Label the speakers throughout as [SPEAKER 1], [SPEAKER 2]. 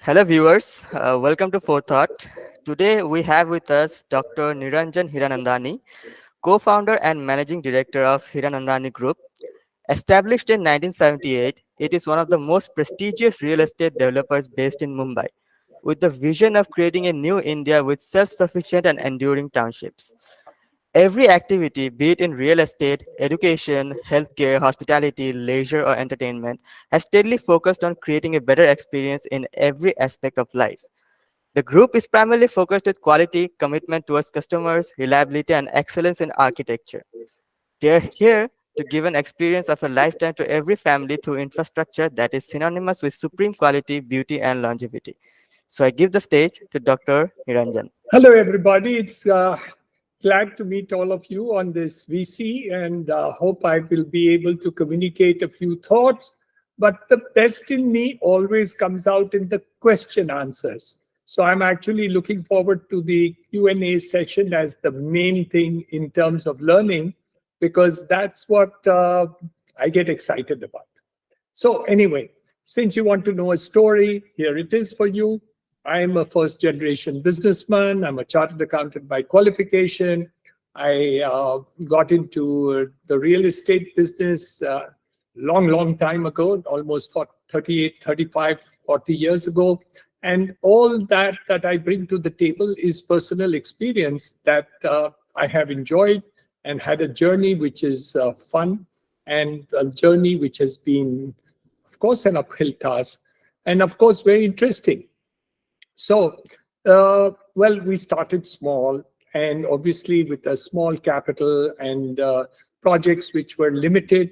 [SPEAKER 1] Hello, viewers. Welcome to Forethought. Today, we have with us Dr. Niranjan Hiranandani, co founder and managing director of Hiranandani Group. Established in 1978, it is one of the most prestigious real estate developers based in Mumbai, with the vision of creating a new India with self sufficient and enduring townships. Every activity, be it in real estate, education, healthcare, hospitality, leisure, or entertainment, has steadily focused on creating a better experience in every aspect of life. The group is primarily focused with quality, commitment towards customers, reliability, and excellence in architecture. They're here to give an experience of a lifetime to every family through infrastructure that is synonymous with supreme quality, beauty, and longevity. So I give the stage to Dr. Niranjan.
[SPEAKER 2] Hello, everybody. It's glad to meet all of you on this VC and hope I will be able to communicate a few thoughts. But the best in me always comes out in the question answers. So I'm actually looking forward to the Q&A session as the main thing in terms of learning, because that's what I get excited about. So anyway, since you want to know a story, here it is for you. I'm a first generation businessman. I'm a chartered accountant by qualification. I got into the real estate business long time ago, almost for 38, 35, 40 years ago. And all that I bring to the table is personal experience that I have enjoyed and had a journey which is fun and a journey which has been, of course, an uphill task and, of course, very interesting. So, well, we started small and obviously with a small capital and projects which were limited.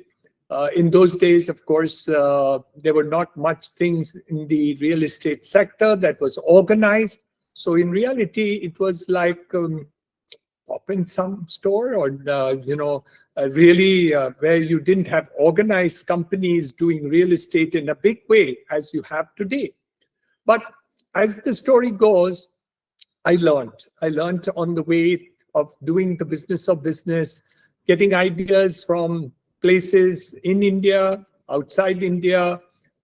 [SPEAKER 2] In those days, of course, there were not much things in the real estate sector that was organized. So in reality, it was like pop in some store or, really where you didn't have organized companies doing real estate in a big way as you have today. But as the story goes, I learned on the way of doing the business of business, getting ideas from places in India, outside India,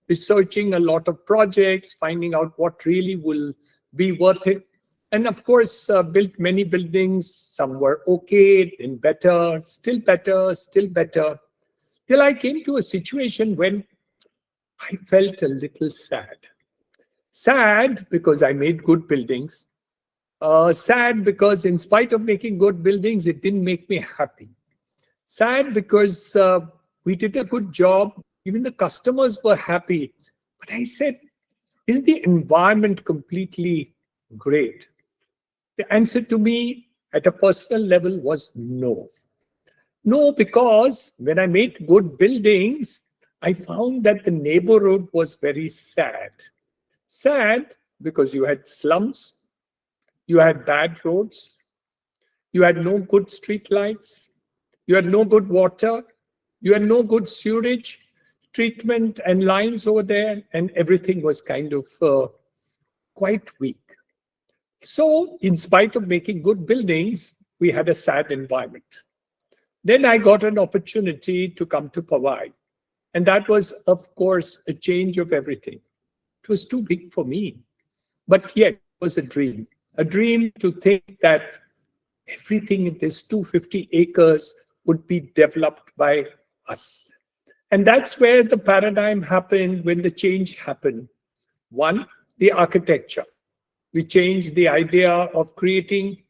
[SPEAKER 2] researching a lot of projects, finding out what really will be worth it. And of course, built many buildings. Some were okay, then better, still better, still better. Till I came to a situation when I felt a little sad. Sad because I made good buildings. Sad because in spite of making good buildings, it didn't make me happy. Sad because we did a good job. Even the customers were happy. But I said, is the environment completely great? The answer to me at a personal level was no. No, because when I made good buildings, I found that the neighborhood was very sad. Sad because you had slums, you had bad roads, you had no good street lights, you had no good water, you had no good sewage treatment and lines over there, and everything was kind of quite weak. So, in spite of making good buildings, we had a sad environment. Then I got an opportunity to come to Powai, and that was, of course, a change of everything. It was too big for me, but yet it was a dream to think that everything in this 250 acres would be developed by us. And that's where the paradigm happened, when the change happened. One, the architecture. We changed the idea of creating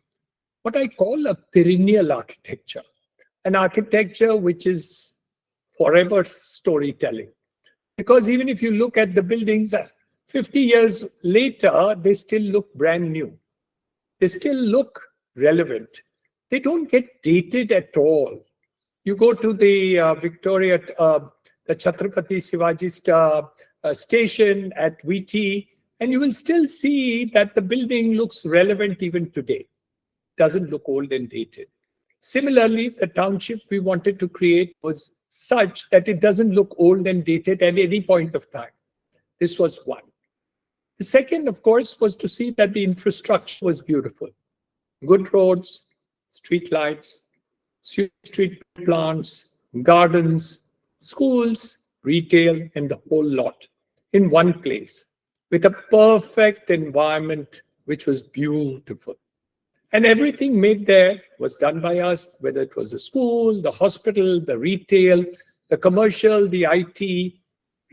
[SPEAKER 2] what I call a perennial architecture, an architecture which is forever storytelling. Because even if you look at the buildings 50 years later, they still look brand new. They still look relevant. They don't get dated at all. You go to the Victoria, the Chhatrapati Shivaji station at VT, and you will still see that the building looks relevant even today. Doesn't look old and dated. Similarly, the township we wanted to create was such that it doesn't look old and dated at any point of time. This was one. The second, of course, was to see that the infrastructure was beautiful. Good roads, street lights, street plants, gardens, schools, retail, and the whole lot in one place, with a perfect environment, which was beautiful. And everything made there was done by us, whether it was the school, the hospital, the retail, the commercial, the IT,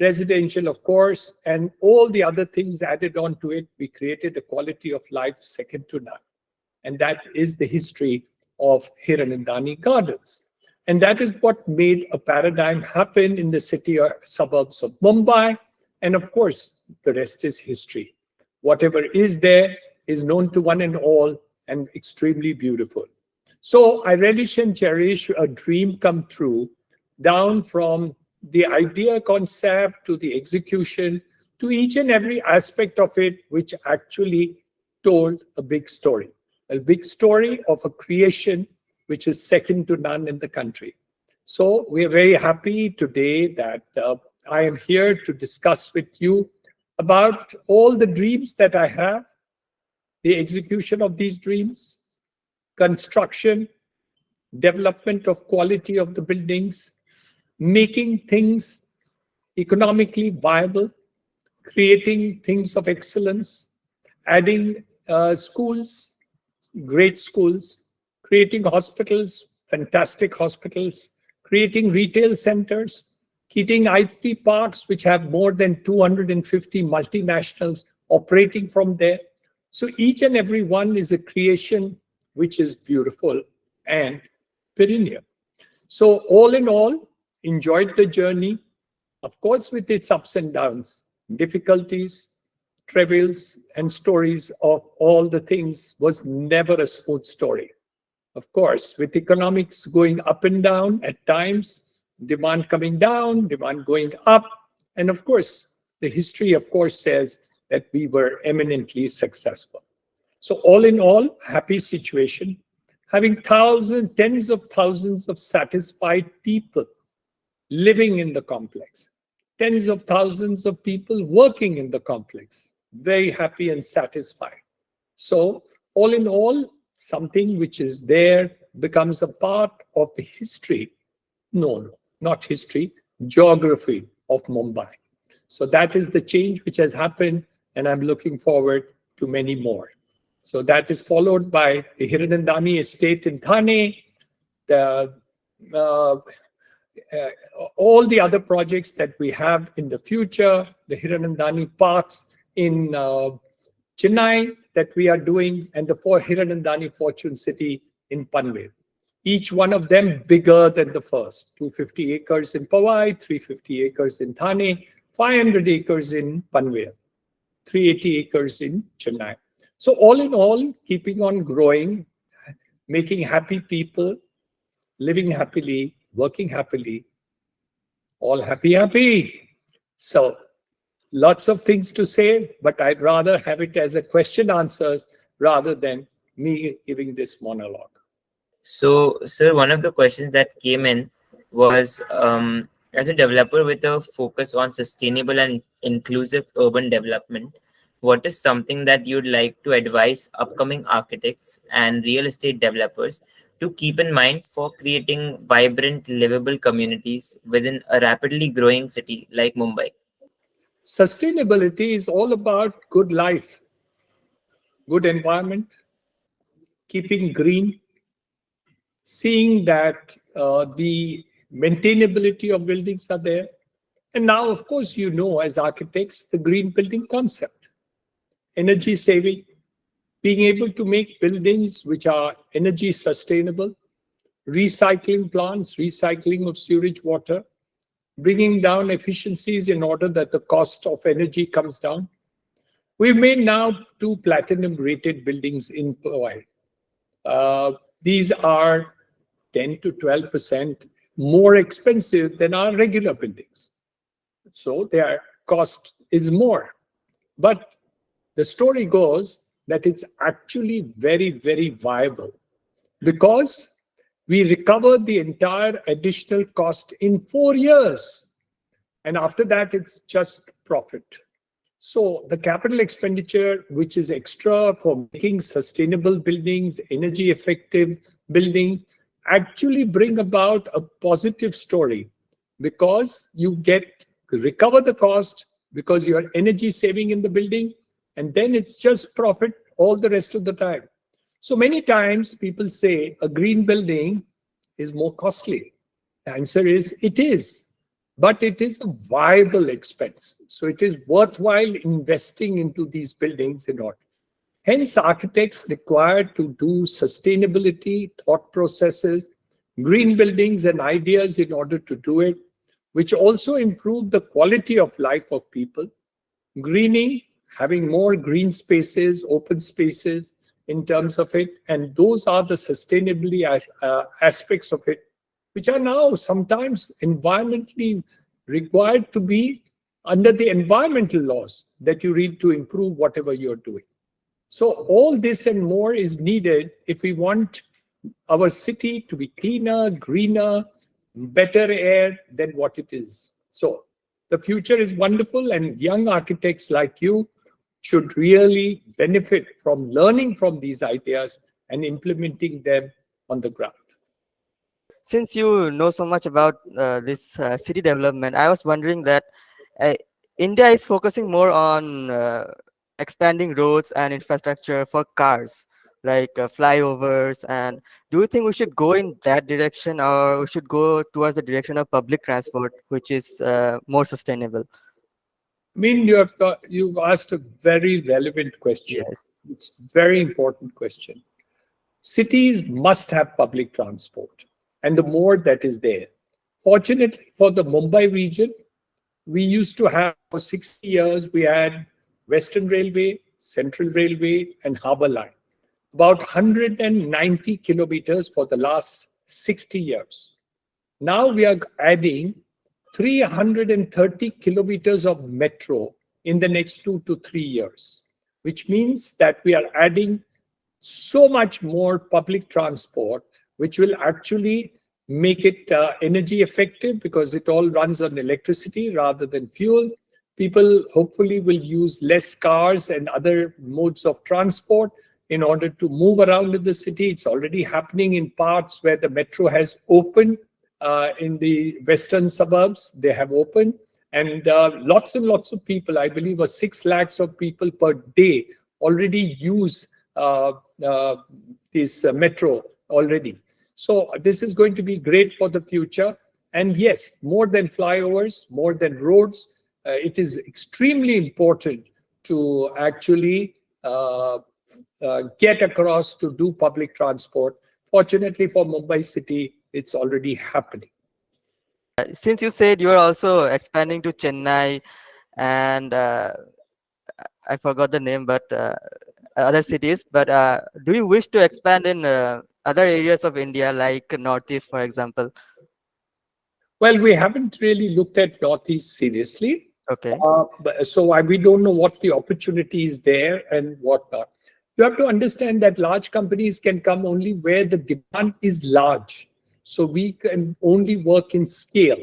[SPEAKER 2] residential, of course, and all the other things added on to it. We created a quality of life second to none. And that is the history of Hiranandani Gardens. And that is what made a paradigm happen in the city or suburbs of Mumbai. And of course, the rest is history. Whatever is there is known to one and all and extremely beautiful. So I relish and cherish a dream come true, down from the idea concept to the execution to each and every aspect of it, which actually told a big story of a creation which is second to none in the country. So we are very happy today that I am here to discuss with you about all the dreams that I have, the execution of these dreams, construction, development of quality of the buildings, making things economically viable, creating things of excellence, adding schools, great schools, creating hospitals, fantastic hospitals, creating retail centers, creating IT parks, which have more than 250 multinationals operating from there. So each and every one is a creation which is beautiful and perennial. So all in all, enjoyed the journey, of course, with its ups and downs, difficulties, travails, and stories of all the things. Was never a smooth story. Of course, with economics going up and down at times, demand coming down, demand going up. And of course, the history, of course, says that we were eminently successful. So all in all, happy situation, having thousands, tens of thousands of satisfied people living in the complex, tens of thousands of people working in the complex, very happy and satisfied. So all in all, something which is there becomes a part of the history. No, not history, geography of Mumbai. So that is the change which has happened, and I'm looking forward to many more. So that is followed by the Hiranandani estate in Thane, the all the other projects that we have in the future, the Hiranandani parks in Chennai that we are doing, and the Hiranandani Fortune City in Panvel. Each one of them bigger than the first. 250 acres in Powai, 350 acres in Thane, 500 acres in Panvel, 380 acres in Chennai. So all in all, keeping on growing, making happy people, living happily, working happily, all happy, happy. So lots of things to say, but I'd rather have it as a question answers rather than me giving this monologue.
[SPEAKER 3] So, sir, one of the questions that came in was, as a developer with a focus on sustainable and inclusive urban development, what is something that you'd like to advise upcoming architects and real estate developers to keep in mind for creating vibrant, livable communities within a rapidly growing city like Mumbai?
[SPEAKER 2] Sustainability is all about good life, good environment, keeping green, seeing that the maintainability of buildings are there. And now, of course, you know, as architects, the green building concept, energy saving, being able to make buildings which are energy sustainable, recycling plants, recycling of sewage water, bringing down efficiencies in order that the cost of energy comes down. We've made now 2 platinum rated buildings in Powai. These are 10 to 12% more expensive than our regular buildings. So their cost is more. But the story goes that it's actually very, very viable because we recovered the entire additional cost in 4 years. And after that, it's just profit. So the capital expenditure, which is extra for making sustainable buildings, energy effective buildings, actually bring about a positive story because you recover the cost, because you are energy saving in the building, and then it's just profit all the rest of the time. So many times people say a green building is more costly. The answer is it is, but it is a viable expense. So it is worthwhile investing into these buildings in order. Hence, architects require to do sustainability, thought processes, green buildings and ideas in order to do it, which also improve the quality of life of people. Greening, having more green spaces, open spaces in terms of it, and those are the sustainability aspects of it, which are now sometimes environmentally required to be under the environmental laws that you read to improve whatever you're doing. So all this and more is needed if we want our city to be cleaner, greener, better air than what it is. So the future is wonderful, and young architects like you should really benefit from learning from these ideas and implementing them on the ground.
[SPEAKER 1] Since you know so much about this city development, I was wondering that uh, India is focusing more on expanding roads and infrastructure for cars, like flyovers. And do you think we should go in that direction, or we should go towards the direction of public transport, which is more sustainable?
[SPEAKER 2] I mean, you've asked a very relevant question.
[SPEAKER 1] Yes.
[SPEAKER 2] It's a very important question. Cities must have public transport, and the more that is there. Fortunately for the Mumbai region, we used to have for 60 years, we had Western Railway, Central Railway, and Harbour Line. About 190 kilometers for the last 60 years. Now we are adding 330 kilometers of metro in the next 2 to 3 years, which means that we are adding so much more public transport, which will actually make it energy effective because it all runs on electricity rather than fuel. People hopefully will use less cars and other modes of transport in order to move around in the city. It's already happening in parts where the metro has opened. In the western suburbs, they have opened. And lots and lots of people, I believe 6 lakhs of people per day already use this metro already. So this is going to be great for the future. And yes, more than flyovers, more than roads, it is extremely important to actually get across to do public transport. Fortunately for Mumbai city, it's already happening.
[SPEAKER 1] Since you said you are also expanding to Chennai and I forgot the name, but other cities. But do you wish to expand in other areas of India, like Northeast, for example?
[SPEAKER 2] Well, we haven't really looked at Northeast seriously.
[SPEAKER 1] Okay.
[SPEAKER 2] We don't know what the opportunity is there and what not. You have to understand that large companies can come only where the demand is large. So we can only work in scale.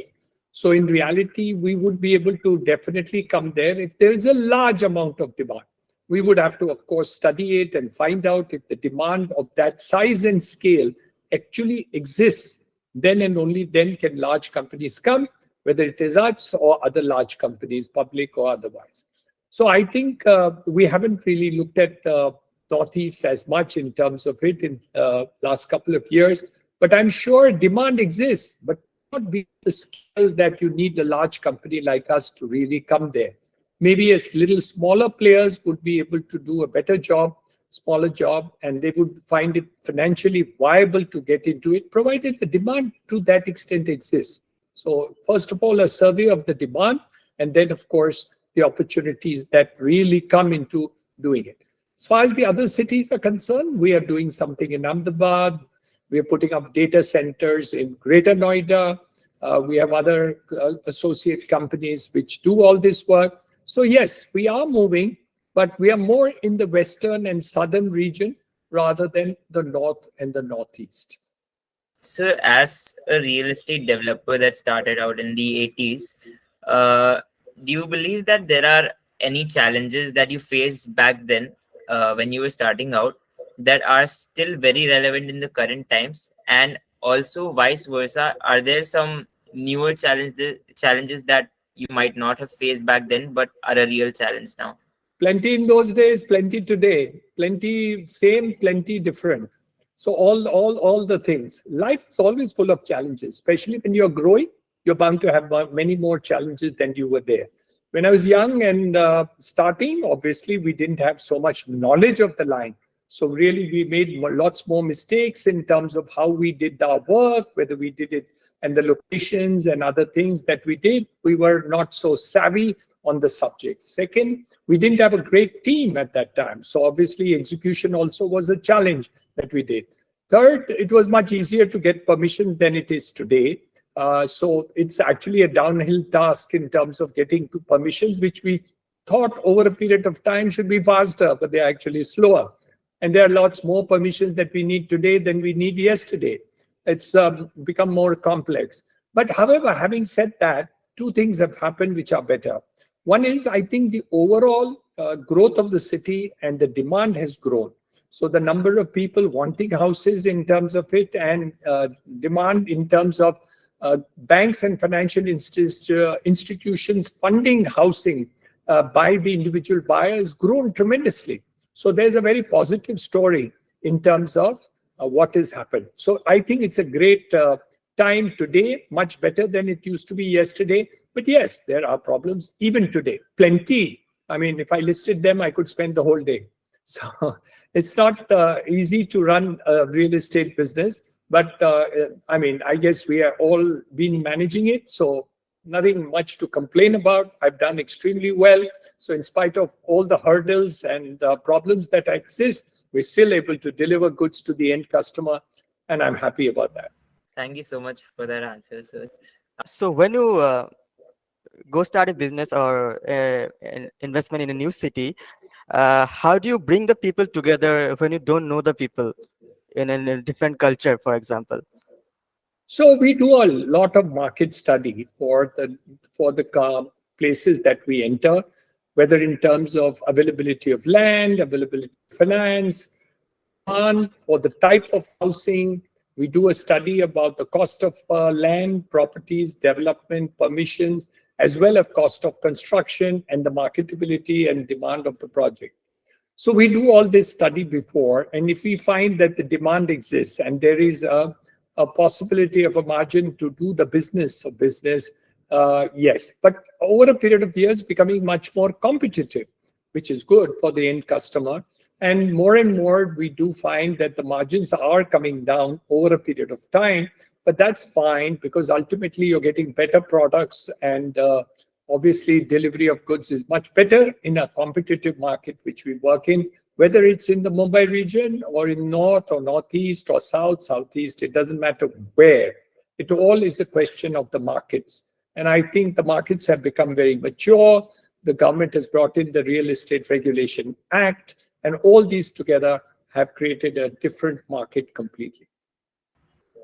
[SPEAKER 2] So in reality, we would be able to definitely come there if there is a large amount of demand. We would have to, of course, study it and find out if the demand of that size and scale actually exists. Then and only then can large companies come, whether it is us or other large companies, public or otherwise. So I think we haven't really looked at Northeast as much in terms of it in last couple of years. But I'm sure demand exists, but not be the scale that you need a large company like us to really come there. Maybe as little smaller players would be able to do a better job, smaller job, and they would find it financially viable to get into it, provided the demand to that extent exists. So first of all, a survey of the demand, and then, of course, the opportunities that really come into doing it. As far as the other cities are concerned, we are doing something in Ahmedabad. We are putting up data centers in Greater Noida. We have other associate companies which do all this work. So yes, we are moving, but we are more in the western and southern region rather than the north and the northeast.
[SPEAKER 3] So, as a real estate developer that started out in the 80s, do you believe that there are any challenges that you faced back then when you were starting out that are still very relevant in the current times? And also vice versa, are there some newer challenges that you might not have faced back then, but are a real challenge now?
[SPEAKER 2] Plenty in those days, plenty today, plenty same, plenty different. So all the things. Life is always full of challenges, especially when you're growing. You're bound to have many more challenges than you were there. When I was young and starting, obviously we didn't have so much knowledge of the line. So really, we made lots more mistakes in terms of how we did our work, whether we did it, and the locations and other things that we did. We were not so savvy on the subject. Second, we didn't have a great team at that time. So obviously, execution also was a challenge that we did. Third, it was much easier to get permission than it is today. So it's actually a downhill task in terms of getting permissions, which we thought over a period of time should be faster, but they're actually slower. And there are lots more permissions that we need today than we need yesterday. It's become more complex. But however, having said that, two things have happened which are better. One is, I think the overall growth of the city and the demand has grown. So the number of people wanting houses in terms of it, and demand in terms of banks and financial institutions funding housing by the individual buyer has grown tremendously. So there's a very positive story in terms of what has happened. So I think it's a great time today, much better than it used to be yesterday. But yes, there are problems even today, plenty. I mean, if I listed them, I could spend the whole day. So it's not easy to run a real estate business. But I mean, I guess we are all been managing it. So nothing much to complain about. I've done extremely well. So in spite of all the hurdles and problems that exist, we're still able to deliver goods to the end customer. And I'm happy about that.
[SPEAKER 3] Thank you so much for that answer, sir.
[SPEAKER 1] So when you go start a business or an investment in a new city, how do you bring the people together when you don't know the people in a different culture, for example?
[SPEAKER 2] So we do a lot of market study for the places that we enter, whether in terms of availability of land, availability of finance, and for the type of housing. We do a study about the cost of land, properties, development, permissions, as well as cost of construction and the marketability and demand of the project. So we do all this study before, and if we find that the demand exists and there is a possibility of a margin to do the business of business, yes. But over a period of years, becoming much more competitive, which is good for the end customer. And more, we do find that the margins are coming down over a period of time. But that's fine, because ultimately you're getting better products, and obviously delivery of goods is much better in a competitive market which we work in, whether it's in the Mumbai region or in North or Northeast or Southeast, it doesn't matter where. It all is a question of the markets. And I think the markets have become very mature. The government has brought in the Real Estate Regulation Act, and all these together have created a different market completely.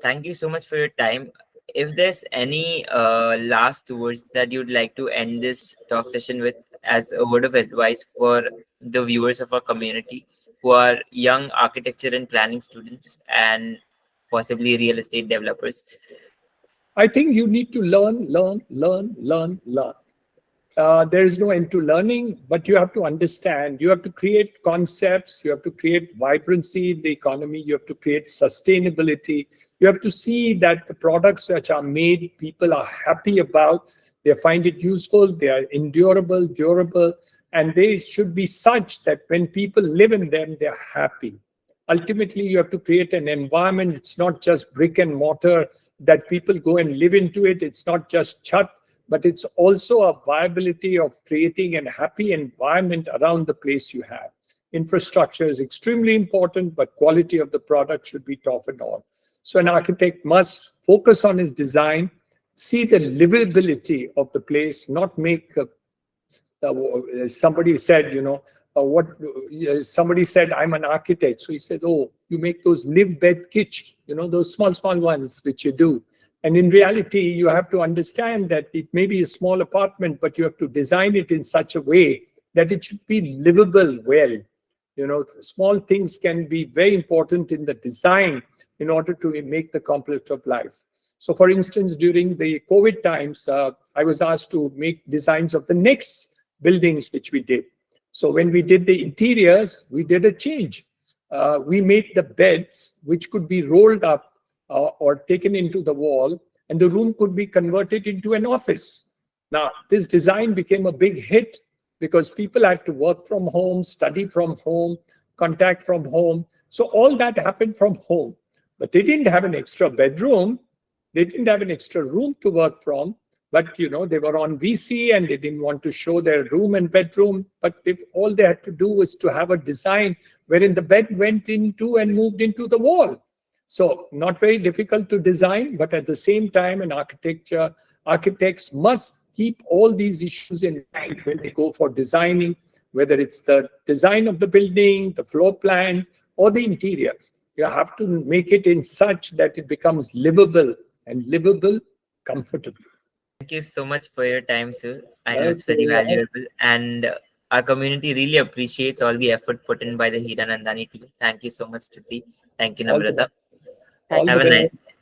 [SPEAKER 3] Thank you so much for your time. If there's any last words that you'd like to end this talk session with as a word of advice for the viewers of our community who are young architecture and planning students and possibly real estate developers.
[SPEAKER 2] I think you need to learn. There is no end to learning, but you have to understand, you have to create concepts, you have to create vibrancy in the economy, you have to create sustainability, you have to see that the products which are made, people are happy about, they find it useful, they are endurable, durable, and they should be such that when people live in them, they're happy. Ultimately, you have to create an environment. It's not just brick and mortar that people go and live into it. It's not just chat, but it's also a viability of creating a happy environment around the place you have. Infrastructure is extremely important, but quality of the product should be top and all. So an architect must focus on his design, see the livability of the place, not make somebody said, somebody said, I'm an architect. So he said, oh, you make those live bed kitsch, those small ones which you do. And in reality, you have to understand that it may be a small apartment, but you have to design it in such a way that it should be livable well. Small things can be very important in the design in order to make the complex of life. So for instance, during the COVID times, I was asked to make designs of the next buildings which we did. So when we did the interiors, we did a change. We made the beds which could be rolled up or taken into the wall, and the room could be converted into an office. Now, this design became a big hit because people had to work from home, study from home, contact from home. So all that happened from home. But they didn't have an extra bedroom. They didn't have an extra room to work from. But, you know, they were on VC and they didn't want to show their room and bedroom. But all they had to do was to have a design wherein the bed went into and moved into the wall. So not very difficult to design, but at the same time, architects must keep all these issues in mind when they go for designing, whether it's the design of the building, the floor plan, or the interiors. You have to make it in such that it becomes livable and livable comfortably.
[SPEAKER 3] Thank you so much for your time, sir. I know it's very valuable, and our community really appreciates all the effort put in by the Hiranandani team. Thank you so much, Tuti. Thank you,
[SPEAKER 2] All the
[SPEAKER 3] Namrata.
[SPEAKER 2] all
[SPEAKER 1] Thank
[SPEAKER 2] the
[SPEAKER 1] you,
[SPEAKER 3] Have a
[SPEAKER 1] sir.
[SPEAKER 2] best.
[SPEAKER 3] nice day.